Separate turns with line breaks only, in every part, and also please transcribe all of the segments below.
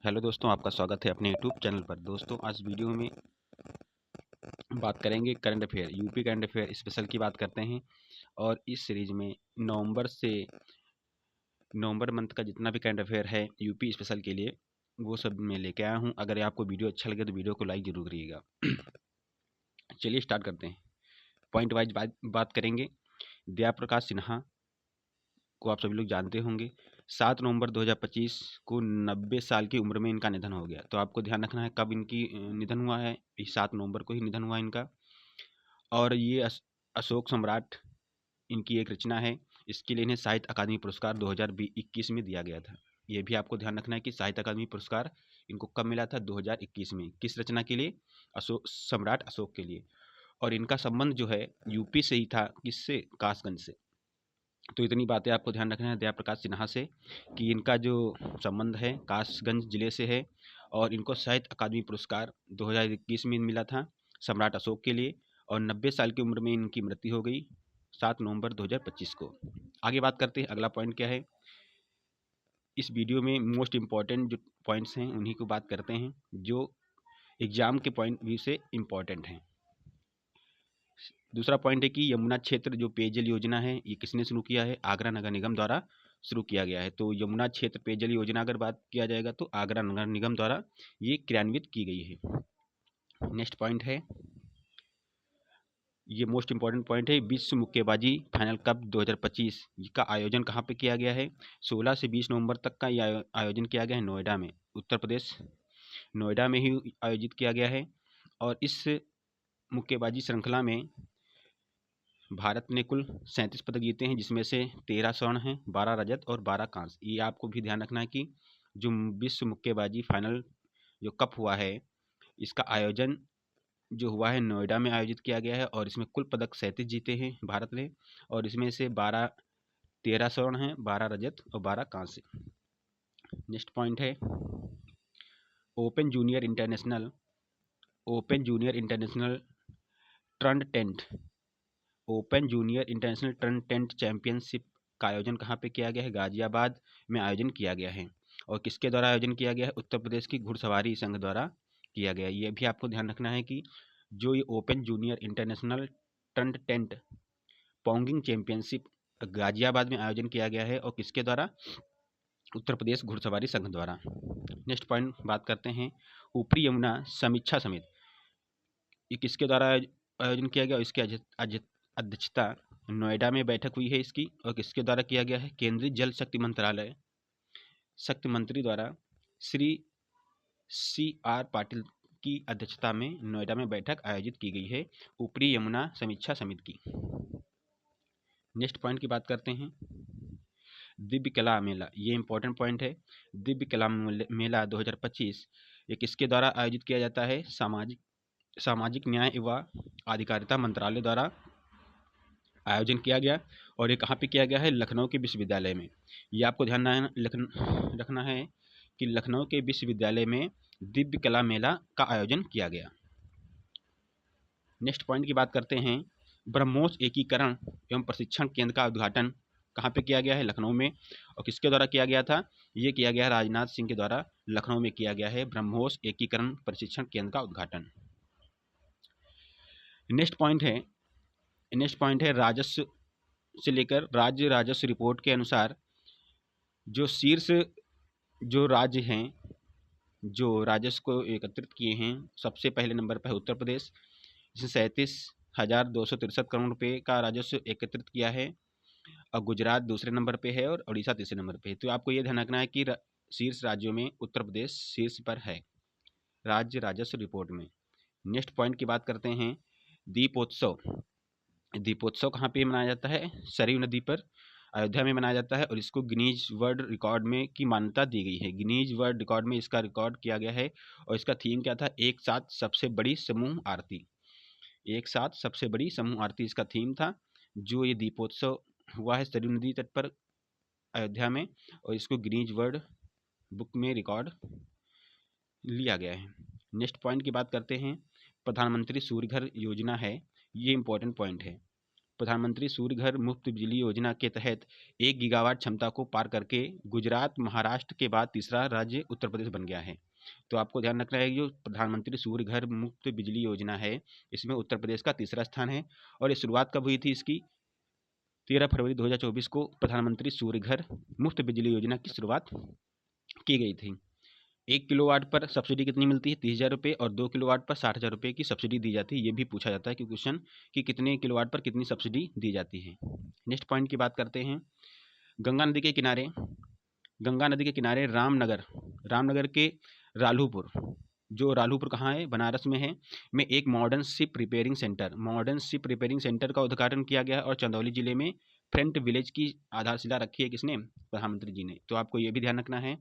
Hello दोस्तों, आपका स्वागत है अपने यूट्यूब चैनल पर। दोस्तों, आज वीडियो में बात करेंगे current affair, UP current affair special की बात करते हैं। और इस सीरीज में नवंबर मंथ का जितना भी करंट अफेयर है यूपी स्पेशल के लिए, वो सब मैं लेके आया हूँ। अगर आपको वीडियो अच्छा लगे तो वीडियो को लाइक जरूर करिएगा। चलिए स्टार्ट करते हैं। पॉइंट वाइज बात करेंगे। दया प्रकाश सिन्हा को आप सभी लोग जानते होंगे। 7 नवंबर 2025 को 90 साल की उम्र में इनका निधन हो गया। तो आपको ध्यान रखना है कब इनकी निधन हुआ है। 7 नवंबर को ही निधन हुआ इनका। और ये अशोक सम्राट इनकी एक रचना है। इसके लिए इन्हें साहित्य अकादमी पुरस्कार 2021 में दिया गया था। ये भी आपको ध्यान रखना है कि साहित्य अकादमी पुरस्कार इनको कब मिला था, 2021 में। किस रचना के लिए? सम्राट अशोक के लिए। और इनका संबंध जो है यूपी से ही था। किससे? कासगंज से। तो इतनी बातें आपको ध्यान रखना है दया प्रकाश सिन्हा से, कि इनका जो संबंध है कासगंज जिले से है। और इनको साहित्य अकादमी पुरस्कार 2021 में मिला था सम्राट अशोक के लिए। और 90 साल की उम्र में इनकी मृत्यु हो गई 7 नवंबर 2025 को। आगे बात करते हैं, अगला पॉइंट क्या है। इस वीडियो में मोस्ट इम्पॉर्टेंट जो पॉइंट्स हैं उन्हीं को बात करते हैं, जो एग्जाम के पॉइंट व्यू से इम्पॉर्टेंट हैं। दूसरा पॉइंट है कि यमुना क्षेत्र जो पेयजल योजना है, ये किसने शुरू किया है? आगरा नगर निगम द्वारा शुरू किया गया है। तो यमुना क्षेत्र पेयजल योजना अगर बात किया जाएगा तो आगरा नगर निगम द्वारा ये क्रियान्वित की गई है। नेक्स्ट पॉइंट है, ये मोस्ट इंपॉर्टेंट पॉइंट है, विश्व मुक्केबाजी फाइनल कप 2025 का आयोजन कहाँ पे किया गया है? 16 से 20 नवंबर तक का ये आयोजन किया गया है नोएडा में, उत्तर प्रदेश। नोएडा में ही आयोजित किया गया है। और इस मुक्केबाजी श्रृंखला में भारत ने कुल 37 पदक जीते हैं, जिसमें से 13 स्वर्ण हैं, 12 रजत और 12 कांस्य। ये आपको भी ध्यान रखना है कि जो विश्व मुक्केबाजी फाइनल जो कप हुआ है, इसका आयोजन जो हुआ है नोएडा में आयोजित किया गया है। और इसमें कुल पदक 37 जीते हैं भारत ने। और इसमें से 13 स्वर्ण हैं, 12 रजत और 12 कांस्य। नेक्स्ट पॉइंट है, open junior international trend tent open junior international turn tent championship का आयोजन कहाँ पे किया गया है? गाजियाबाद में आयोजन किया गया है। और किसके द्वारा आयोजन किया गया है? उत्तर प्रदेश की घुड़सवारी संघ द्वारा किया गया है। ये भी आपको ध्यान रखना है कि जो ये open junior international turn tent pegging championship Ghaziabad में आयोजन किया गया है। और किसके द्वारा? उत्तर प्रदेश घुड़सवारी संघ द्वारा। नेक्स्ट पॉइंट बात करते हैं, ऊपरी यमुना समीक्षा समिति, ये किसके द्वारा आयोजन किया गया? इसकी अध्यक्षता नोएडा में बैठक हुई है इसकी। और किसके द्वारा किया गया है? केंद्रीय जल शक्ति मंत्रालय शक्ति मंत्री द्वारा श्री CR पाटिल की अध्यक्षता में नोएडा में बैठक आयोजित की गई है ऊपरी यमुना समीक्षा समिति की। नेक्स्ट पॉइंट की बात करते हैं, दिव्य कला मेला। ये इंपॉर्टेंट पॉइंट है। दिव्य कला मेला 2025 ये किसके द्वारा आयोजित किया जाता है? सामाजिक न्याय एवं अधिकारिता मंत्रालय द्वारा आयोजन किया गया। और ये कहाँ पे किया गया है? लखनऊ के विश्वविद्यालय में। ये आपको ध्यान रखना है कि लखनऊ के विश्वविद्यालय में दिव्य कला मेला का आयोजन किया गया। नेक्स्ट पॉइंट की बात करते हैं, ब्रह्मोस एकीकरण एवं प्रशिक्षण केंद्र का उद्घाटन कहाँ पे किया गया है? लखनऊ में। और किसके द्वारा किया गया था? ये किया गया राजनाथ सिंह के द्वारा लखनऊ में किया गया है ब्रह्मोस एकीकरण प्रशिक्षण केंद्र का उद्घाटन। नेक्स्ट पॉइंट है राजस्व से लेकर राज्य राजस्व रिपोर्ट के अनुसार जो शीर्ष जो राज्य हैं जो राजस्व को एकत्रित किए हैं, सबसे पहले नंबर पर है उत्तर प्रदेश, जिसने 37,263 करोड़ रुपए का राजस्व एकत्रित किया है। और गुजरात दूसरे नंबर पे है और उड़ीसा तीसरे नंबर पे है। तो आपको ये ध्यान रखना है कि शीर्ष राज्यों में उत्तर प्रदेश शीर्ष पर है राज्य राजस्व रिपोर्ट में। नेक्स्ट पॉइंट की बात करते हैं, दीपोत्सव कहाँ पे मनाया जाता है? सरयू नदी पर अयोध्या में मनाया जाता है। और इसको गिनीज वर्ल्ड रिकॉर्ड में की मान्यता दी गई है। गिनीज वर्ल्ड रिकॉर्ड में इसका रिकॉर्ड किया गया है। और इसका थीम क्या था? एक साथ सबसे बड़ी समूह आरती। एक साथ सबसे बड़ी समूह आरती इसका थीम था। जो ये दीपोत्सव हुआ है सरयू नदी तट पर अयोध्या में, और इसको गिनीज वर्ल्ड बुक में रिकॉर्ड लिया गया है। नेक्स्ट पॉइंट की बात करते हैं, प्रधानमंत्री सूर्य घर योजना है। ये इंपॉर्टेंट पॉइंट है। प्रधानमंत्री सूर्य घर मुफ्त बिजली योजना के तहत 1 गीगावाट क्षमता को पार करके गुजरात, महाराष्ट्र के बाद तीसरा राज्य उत्तर प्रदेश बन गया है। तो आपको ध्यान रखना है कि जो प्रधानमंत्री सूर्य घर मुफ्त बिजली योजना है, इसमें उत्तर प्रदेश का तीसरा स्थान है। और ये शुरुआत कब हुई थी इसकी? 13 फरवरी 2024 को प्रधानमंत्री सूर्य घर मुफ्त बिजली योजना की शुरुआत की गई थी। 1 किलोवाट पर सब्सिडी कितनी मिलती है? 30,000 रुपये। और 2 किलोवाट पर 60,000 रुपये की सब्सिडी दी जाती है। ये भी पूछा जाता है कि क्वेश्चन कि कितने किलोवाट पर कितनी सब्सिडी दी जाती है। नेक्स्ट पॉइंट की बात करते हैं। गंगा नदी के किनारे रामनगर के रालूपुर, जो रालूपुर कहाँ है? बनारस में है, में एक मॉडर्न शिप रिपेयरिंग सेंटर का उद्घाटन किया गया और चंदौली जिले में फ्रंट विलेज की आधारशिला रखी है किसने? प्रधानमंत्री जी ने। तो आपको ये भी ध्यान रखना है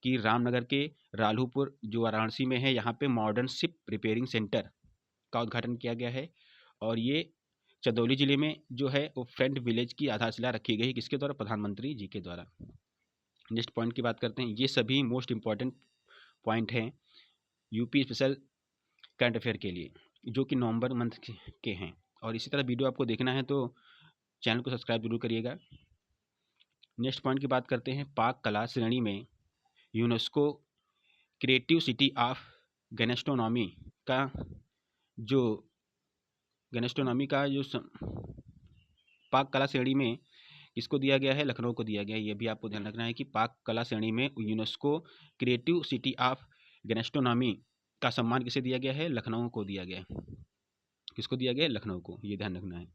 कि रामनगर के रालूपुर जो वाराणसी में है, यहाँ पे मॉडर्न शिप रिपेयरिंग सेंटर का उद्घाटन किया गया है। और ये चंदौली जिले में जो है वो फ्रंट विलेज की आधारशिला रखी गई, किसके द्वारा? प्रधानमंत्री जी के द्वारा। नेक्स्ट पॉइंट की बात करते हैं। ये सभी मोस्ट इंपॉर्टेंट पॉइंट हैं यूपी स्पेशल करंट अफेयर के लिए, जो कि नवंबर मंथ के हैं। और इसी तरह वीडियो आपको देखना है तो चैनल को सब्सक्राइब जरूर करिएगा। नेक्स्ट पॉइंट की बात करते हैं। पाक कला श्रेणी में UNESCO creative city of gastronomy का पाक कला श्रेणी में किसको दिया गया है? लखनऊ को दिया गया है। ये भी आपको ध्यान रखना है कि पाक कला श्रेणी में UNESCO creative city of gastronomy का सम्मान किसे दिया गया है? लखनऊ को दिया गया है। किसको दिया गया है? लखनऊ को। ये ध्यान रखना है।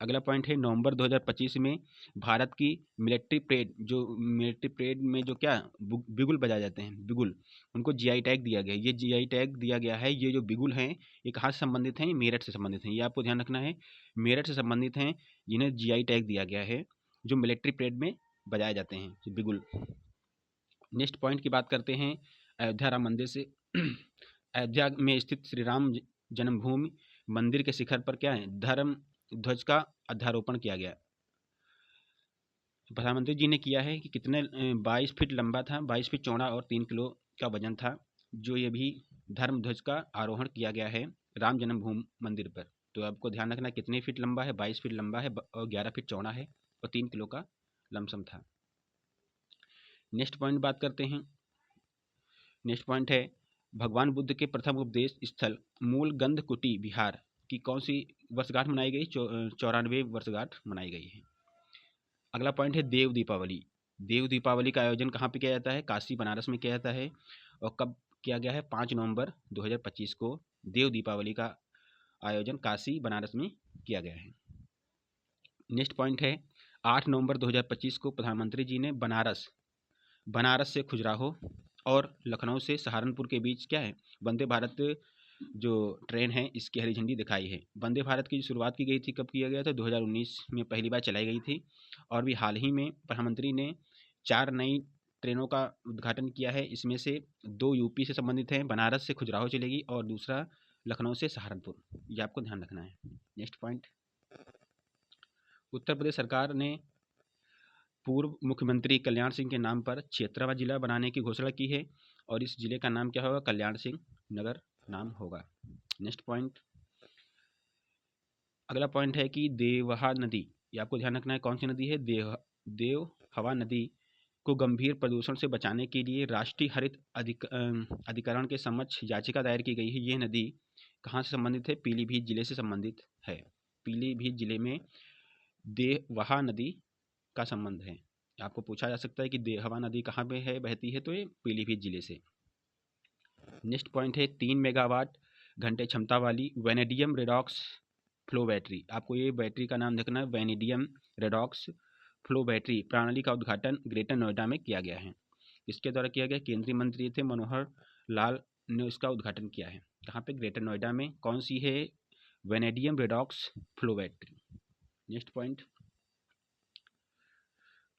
अगला पॉइंट है नवंबर 2025 में भारत की मिलिट्री परेड में जो क्या बिगुल बजाए जाते हैं, बिगुल, उनको जीआई टैग दिया गया है। ये जीआई टैग दिया गया है। ये जो बिगुल हैं ये कहाँ से संबंधित हैं? मेरठ से संबंधित हैं। ये आपको ध्यान रखना है, मेरठ से संबंधित हैं, जिन्हें जीआई टैग दिया गया है, जो मिलिट्री परेड में बजाए जाते हैं बिगुल। नेक्स्ट पॉइंट की बात करते हैं अयोध्या राम मंदिर से। अयोध्या में स्थित श्री राम जन्मभूमि मंदिर के शिखर पर क्या है? धर्म ध्वज का अध्यारोपण किया गया। प्रधानमंत्री जी ने किया है कि कितने 22 फीट लंबा था, 22 फीट चौड़ा और 3 किलो का वजन था, जो ये भी धर्म ध्वज का आरोहण किया गया है राम जन्मभूमि मंदिर पर। तो आपको ध्यान रखना कितने फीट लंबा है? 22 फीट लंबा है और 11 फीट चौड़ा है और 3 किलो का लमसम था। नेक्स्ट पॉइंट बात करते हैं। नेक्स्ट पॉइंट है भगवान बुद्ध के प्रथम उपदेश स्थल मूल गंध कुटी बिहार की कौन सी वर्षगांठ मनाई गई? 94 वर्षगांठ मनाई गई है। अगला पॉइंट है देव दीपावली। देव दीपावली का आयोजन कहाँ पे किया जाता है? काशी बनारस में किया जाता है। और कब किया गया है? 5 नवंबर 2025 को देव दीपावली का आयोजन काशी बनारस में किया गया है। नेक्स्ट पॉइंट है 8 नवंबर 2025 को प्रधानमंत्री जी ने बनारस से खजुराहो और लखनऊ से सहारनपुर के बीच क्या है? वंदे भारत जो ट्रेन है इसकी हरी झंडी दिखाई है। वंदे भारत की शुरुआत की गई थी, कब किया गया था? 2019 में पहली बार चलाई गई थी। और भी हाल ही में प्रधानमंत्री ने 4 नई ट्रेनों का उद्घाटन किया है। इसमें से 2 यूपी से संबंधित हैं, बनारस से खजुराहो चलेगी और दूसरा लखनऊ से सहारनपुर। ये आपको ध्यान रखना है। नेक्स्ट पॉइंट, उत्तर प्रदेश सरकार ने पूर्व मुख्यमंत्री कल्याण सिंह के नाम पर क्षेत्रवा जिला बनाने की घोषणा की है और इस जिले का नाम क्या होगा? कल्याण सिंह नगर नाम होगा। नेक्स्ट पॉइंट, अगला पॉइंट है कि देवहा नदी, ये आपको ध्यान रखना है कौन सी नदी है? देवहवा नदी को गंभीर प्रदूषण से बचाने के लिए राष्ट्रीय हरित अधिकरण के समक्ष याचिका दायर की गई है। ये नदी कहाँ से संबंधित है? पीलीभीत जिले से संबंधित है। पीलीभीत जिले में देवहा नदी का संबंध है। आपको पूछा जा सकता है कि देवहा नदी कहाँ पे है, बहती है? तो ये पीलीभीत जिले से। नेक्स्ट पॉइंट है 3 मेगावाट घंटे क्षमता वाली वेनेडियम रेडॉक्स फ्लो बैटरी। आपको ये बैटरी का नाम देखना है, वेनेडियम रेडॉक्स फ्लो बैटरी प्रणाली का उद्घाटन ग्रेटर नोएडा में किया गया है। इसके द्वारा किया गया, केंद्रीय मंत्री थे मनोहर लाल ने इसका उद्घाटन किया है। कहाँ पे? ग्रेटर नोएडा में। कौन सी है? Vanadium redox flow battery. Next point,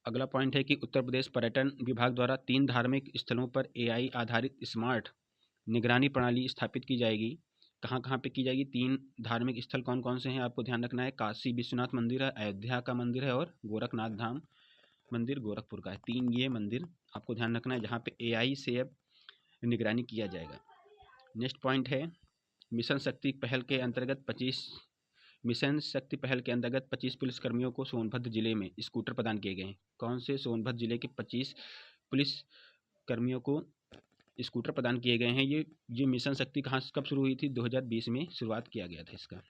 अगला पॉइंट है कि उत्तर प्रदेश पर्यटन विभाग द्वारा 3 धार्मिक स्थलों पर AI आधारित स्मार्ट निगरानी प्रणाली स्थापित की जाएगी। कहाँ कहाँ पे की जाएगी? 3 धार्मिक स्थल कौन कौन से हैं? आपको ध्यान रखना है, काशी विश्वनाथ मंदिर है, अयोध्या का मंदिर है और गोरखनाथ धाम मंदिर गोरखपुर का है। 3 ये मंदिर आपको ध्यान रखना है जहाँ पे AI से अब निगरानी किया जाएगा। नेक्स्ट पॉइंट है मिशन शक्ति पहल के अंतर्गत 25 मिशन शक्ति पहल के अंतर्गत 25 पुलिसकर्मियों को सोनभद्र जिले में स्कूटर प्रदान किए गए हैं। कौन से सोनभद्र जिले के 25 पुलिसकर्मियों को स्कूटर प्रदान किए गए हैं? ये मिशन शक्ति कहाँ कब शुरू हुई थी? 2020 में शुरुआत किया गया था इसका।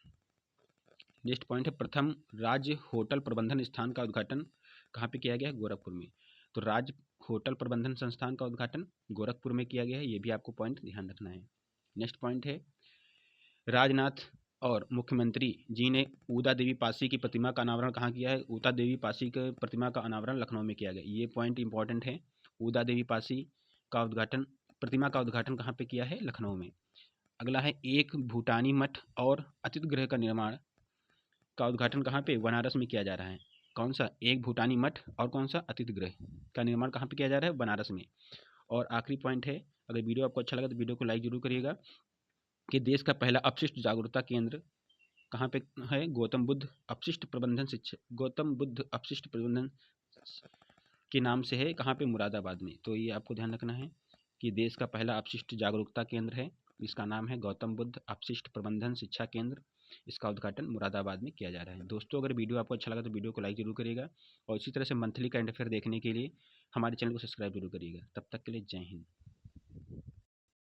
नेक्स्ट पॉइंट है, प्रथम राज्य होटल प्रबंधन स्थान का उद्घाटन कहाँ पे किया गया है? गोरखपुर में। तो राज्य होटल प्रबंधन संस्थान का उद्घाटन गोरखपुर में किया गया है, ये भी आपको पॉइंट ध्यान रखना है। नेक्स्ट पॉइंट है, राजनाथ और मुख्यमंत्री जी ने ऊदा देवी पासी की प्रतिमा का अनावरण कहाँ किया है? ऊदा देवी पासी के प्रतिमा का अनावरण लखनऊ में किया गया। ये पॉइंट इंपॉर्टेंट है। ऊदा देवी पासी का उद्घाटन, प्रतिमा का उद्घाटन कहाँ पे किया है? लखनऊ में। अगला है, एक भूटानी मठ और अतिथि गृह का निर्माण का उद्घाटन कहाँ पे? बनारस में किया जा रहा है। कौन सा? एक भूटानी मठ और कौन सा? अतिथि गृह का निर्माण कहाँ पे किया जा रहा है? बनारस में। और आखिरी पॉइंट है, अगर वीडियो आपको अच्छा लगा तो वीडियो को लाइक जरूर करिएगा, कि देश का पहला अपशिष्ट जागरूकता केंद्र कहाँ पे है? गौतम बुद्ध अपशिष्ट प्रबंधन के नाम से है। कहाँ पे? मुरादाबाद में। तो ये आपको ध्यान रखना है कि देश का पहला अपशिष्ट जागरूकता केंद्र है, इसका नाम है गौतम बुद्ध अपशिष्ट प्रबंधन शिक्षा केंद्र। इसका उद्घाटन मुरादाबाद में किया जा रहा है। दोस्तों, अगर वीडियो आपको अच्छा लगा तो वीडियो को लाइक जरूर करिएगा, और इसी तरह से मंथली करंट अफेयर देखने के लिए हमारे चैनल को सब्सक्राइब जरूर करिएगा। तब तक के लिए जय हिंद।